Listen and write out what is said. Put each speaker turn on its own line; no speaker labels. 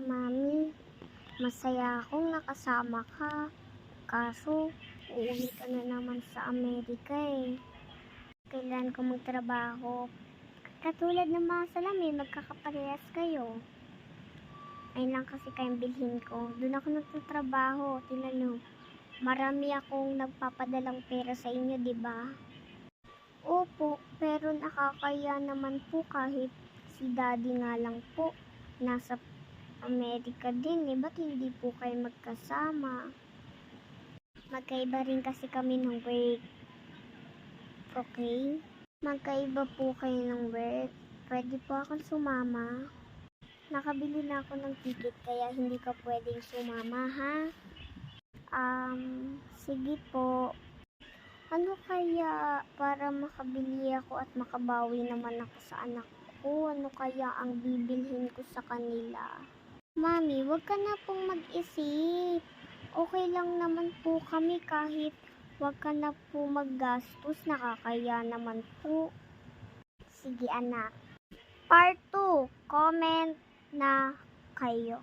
Mami, masaya akong nakasama ka. Kaso, uuwi ka na naman sa Amerika eh. Kailan ko magtrabaho? Katulad ng mga salamin, magkakaparehas kayo. Ayun lang kasi kayong bilhin ko. Doon ako nagtatrabaho. Tingnan nyo, marami akong nagpapadalang pera sa inyo, di ba? Opo, pero nakakaya naman po kahit si daddy nga lang po. Nasa Amerika din eh. Ba't hindi po kayo magkasama? Magkaiba rin kasi kami ng work. Okay? Magkaiba po kayo ng work. Pwede po akong sumama. Nakabili na ako ng ticket kaya hindi ka pwedeng sumama, ha? Sige po. Ano kaya para makabili ako at makabawi naman ako sa anak ko? Ano kaya ang bibilhin ko sa kanila? Mami, wag ka na pong mag-isip. Okay lang naman po kami kahit wag ka na po maggastos. Nakakaya naman po. Sige anak. Part 2, comment na kayo.